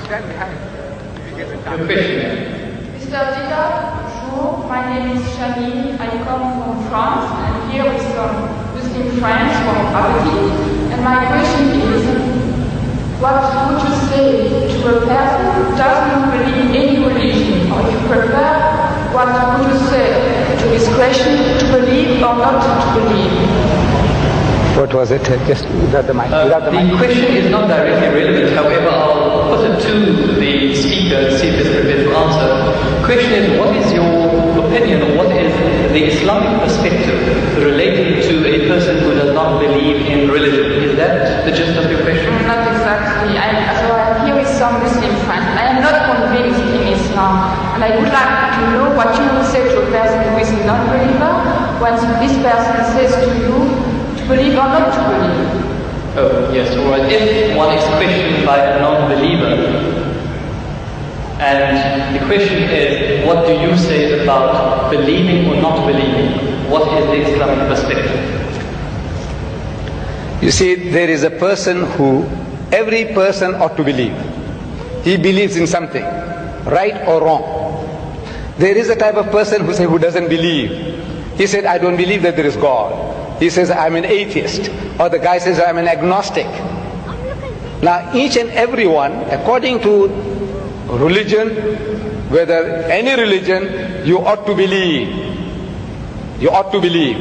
stand behind. Your question. Mr. Dieter, bonjour. My name is Shani. I come from France, and here with some Muslim friends from Abadi. And my question is, what would you say to a person who doesn't believe in any religion? Or if you prefer, what would you say to this question, to believe or not to believe? What was it? Just without the mic. The question is not directly relevant, however, I'll put it to the speaker and see if he's prepared to answer. The question is, what is your opinion, or what is the Islamic perspective relating to a person who does not believe in religion? Is that the gist of your question? Not exactly. So I'm here with some Muslim friends. I am not convinced in Islam, and I would like to know what you would say to a person who is a non-believer when this person says to you, believe or not to believe? Oh, yes, alright. If one is questioned by a non-believer, and the question is, what do you say about believing or not believing? What is the Islamic perspective? You see, there is a person who, every person ought to believe. He believes in something, right or wrong. There is a type of person who doesn't believe. He said, I don't believe that there is God. He says, I'm an atheist. Or the guy says, I'm an agnostic. Now, each and every one, according to religion, whether any religion, you ought to believe. You ought to believe.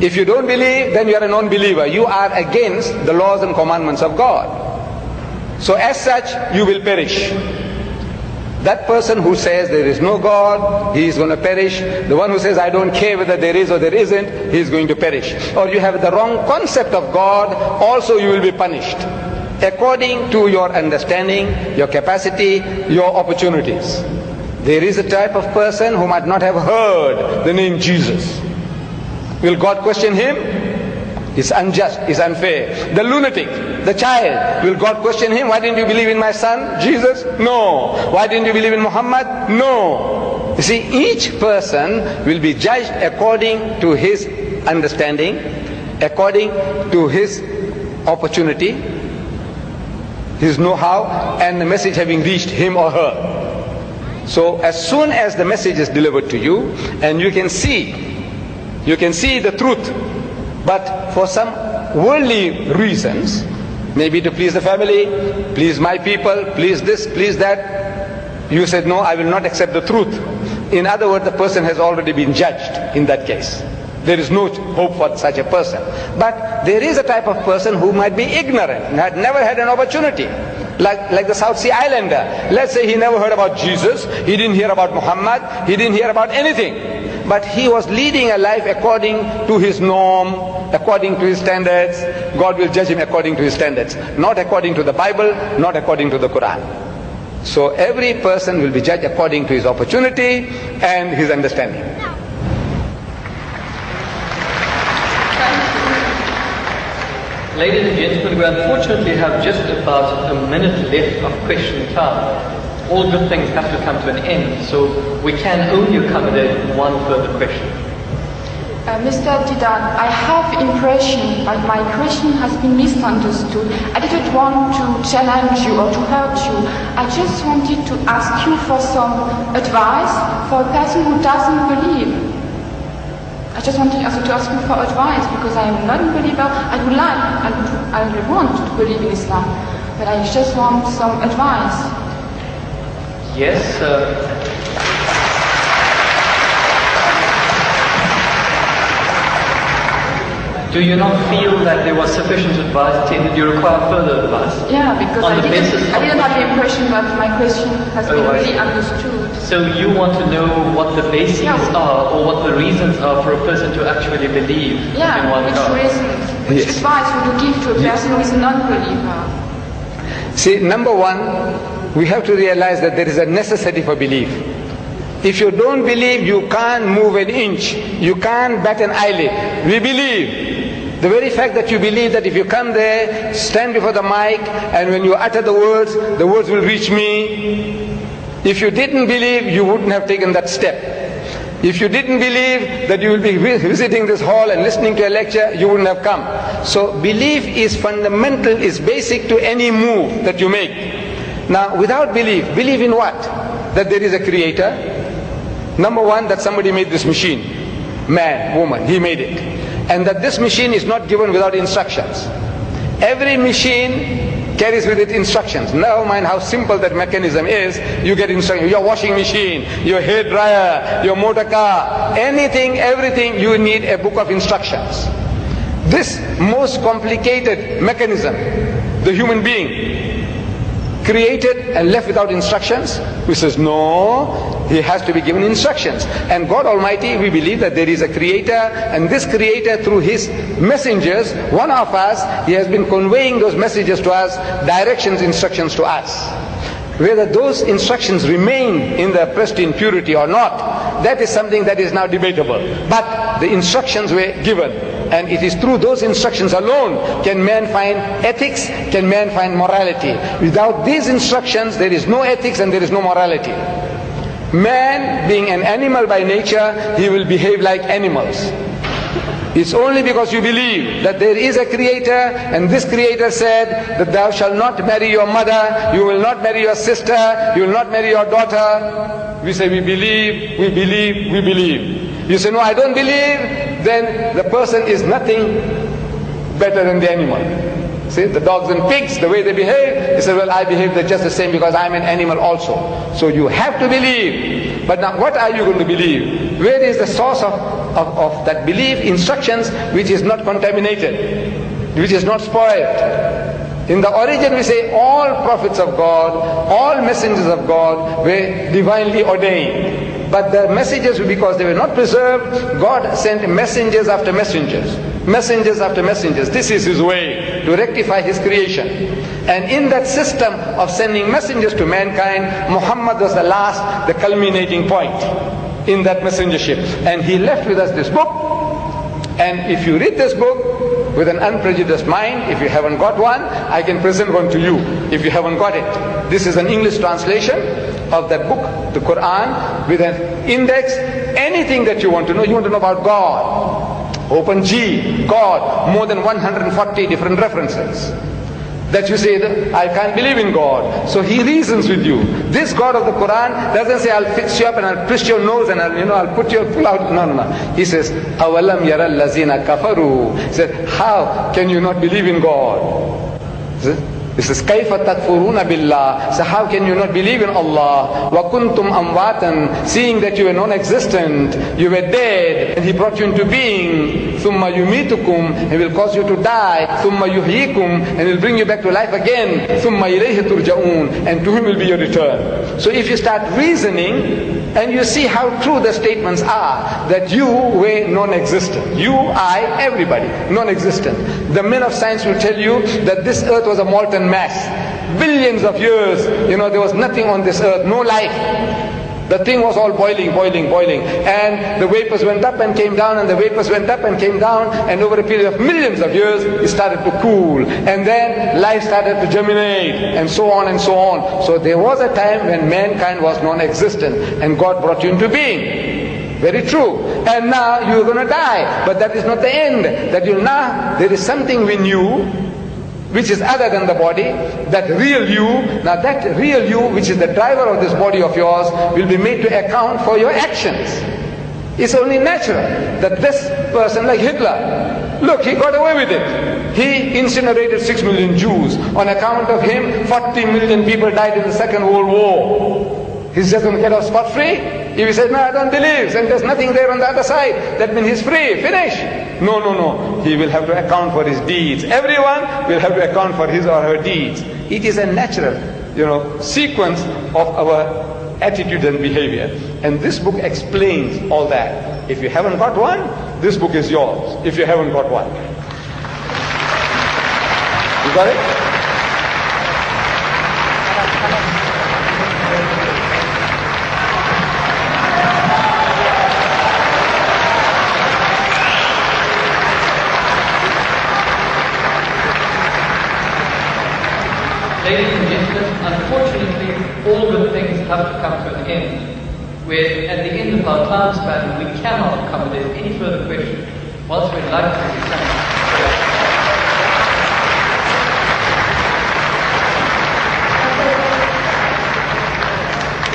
If you don't believe, then you are a non-believer. You are against the laws and commandments of God. So as such, you will perish. That person who says there is no God, he is going to perish. The one who says I don't care whether there is or there isn't, he is going to perish. Or you have the wrong concept of God, also you will be punished. According to your understanding, your capacity, your opportunities. There is a type of person who might not have heard the name Jesus. Will God question him? It's unjust, it's unfair. The lunatic, the child, will God question him? Why didn't you believe in my son, Jesus? No. Why didn't you believe in Muhammad? No. You see, each person will be judged according to his understanding, according to his opportunity, his know-how, and the message having reached him or her. So as soon as the message is delivered to you, and you can see the truth, but for some worldly reasons, maybe to please the family, please my people, please this, please that, you said, no, I will not accept the truth. In other words, the person has already been judged in that case. There is no hope for such a person. But there is a type of person who might be ignorant, had never had an opportunity. Like the South Sea Islander. Let's say he never heard about Jesus, he didn't hear about Muhammad, he didn't hear about anything. But he was leading a life according to his norm, according to his standards. God will judge him according to his standards, not according to the Bible, not according to the Quran. So every person will be judged according to his opportunity and his understanding. Ladies and gentlemen, we unfortunately have just about a minute left of question time. All good things have to come to an end, so we can only accommodate one further question. Mr. Deedat, I have impression that my question has been misunderstood. I didn't want to challenge you or to hurt you. I just wanted to ask you for some advice for a person who doesn't believe. I just wanted also to ask you for advice because I am not a believer. I would want to believe in Islam, but I just want some advice. Yes, do you not feel that there was sufficient advice? Did you require further advice? Yeah, because I didn't have the impression that my question has been really understood. So you want to know what the bases are, or what the reasons are for a person to actually believe in one God? Which reasons? Which advice would you give to a person who is a non-believer? See, number one, we have to realize that there is a necessity for belief. If you don't believe, you can't move an inch. You can't bat an eyelid. We believe. The very fact that you believe that if you come there, stand before the mic, and when you utter the words will reach me. If you didn't believe, you wouldn't have taken that step. If you didn't believe that you will be visiting this hall and listening to a lecture, you wouldn't have come. So belief is fundamental, is basic to any move that you make. Now, without belief in what? That there is a creator. Number one, that somebody made this machine. Man, woman, he made it. And that this machine is not given without instructions. Every machine carries with it instructions. Never mind how simple that mechanism is, you get instructions. Your washing machine, your hair dryer, your motor car, anything, everything, you need a book of instructions. This most complicated mechanism, the human being, created and left without instructions? Who says no, he has to be given instructions. And God Almighty, we believe that there is a creator, and this creator through his messengers, one of us, he has been conveying those messages to us, directions, instructions to us. Whether those instructions remain in their pristine purity or not, that is something that is now debatable. But the instructions were given, and it is through those instructions alone can man find ethics, can man find morality. Without these instructions, there is no ethics and there is no morality. Man, being an animal by nature, he will behave like animals. It's only because you believe that there is a creator, and this creator said that thou shalt not marry your mother, you will not marry your sister, you will not marry your daughter. We say we believe, we believe, we believe. You say no, I don't believe, then the person is nothing better than the animal. See, the dogs and pigs, the way they behave, he said, well, I behave just the same because I'm an animal also. So you have to believe. But now what are you going to believe? Where is the source of that belief? Instructions which is not contaminated, which is not spoiled. In the origin we say all prophets of God, all messengers of God were divinely ordained. But the messages, because they were not preserved, God sent messengers after messengers. Messengers after messengers. This is His way to rectify His creation. And in that system of sending messengers to mankind, Muhammad was the last, the culminating point in that messengership. And he left with us this book. And if you read this book with an unprejudiced mind, if you haven't got one, I can present one to you if you haven't got it. This is an English translation of that book, the Quran, with an index. Anything that you want to know about God, open G, God, more than 140 different references. That you say, that I can't believe in God. So He reasons with you. This God of the Quran doesn't say, I'll fix you up and I'll twist your nose and I'll put your pull out. No. He says, أَوَلَمْ يَرَ الَّذِينَ كَفَرُوا. He said, how can you not believe in God? He says, كَيْفَ تَكْفُرُونَ بِاللَّهِ. So how can you not believe in Allah? وَكُنْتُمْ أَمْوَاتًا. Seeing that you were non-existent, you were dead, and He brought you into being. ثُمَّ يُمِيتُكُمْ. He will cause you to die. ثُمَّ يُحْيِيكُمْ. And He will bring you back to life again. ثُمَّ إِلَيْهِ تُرْجَعُونَ. And to Him will be your return. So if you start reasoning, and you see how true the statements are, that you were non-existent. You, I, everybody, non-existent. The men of science will tell you that this earth was a molten mass. Billions of years, there was nothing on this earth, no life. The thing was all boiling. And the vapors went up and came down, and the vapors went up and came down, and over a period of millions of years, it started to cool. And then life started to germinate, and so on and so on. So there was a time when mankind was non-existent, and God brought you into being. Very true. And now you're going to die. But that is not the end. There is something in you which is other than the body, that real you. Now that real you, which is the driver of this body of yours, will be made to account for your actions. It's only natural that this person, like Hitler, look, he got away with it. He incinerated 6 million Jews. On account of him, 40 million people died in the Second World War. He's just going to get off scot-free? If he says, no, I don't believe, and there's nothing there on the other side, that means he's free, finish. No. He will have to account for his deeds. Everyone will have to account for his or her deeds. It is a natural, sequence of our attitude and behavior. And this book explains all that. If you haven't got one, this book is yours. If you haven't got one. You got it? Ladies and gentlemen, unfortunately, all good things have to come to an end. We're at the end of our time span, we cannot accommodate any further questions. Whilst we'd like to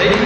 Ladies and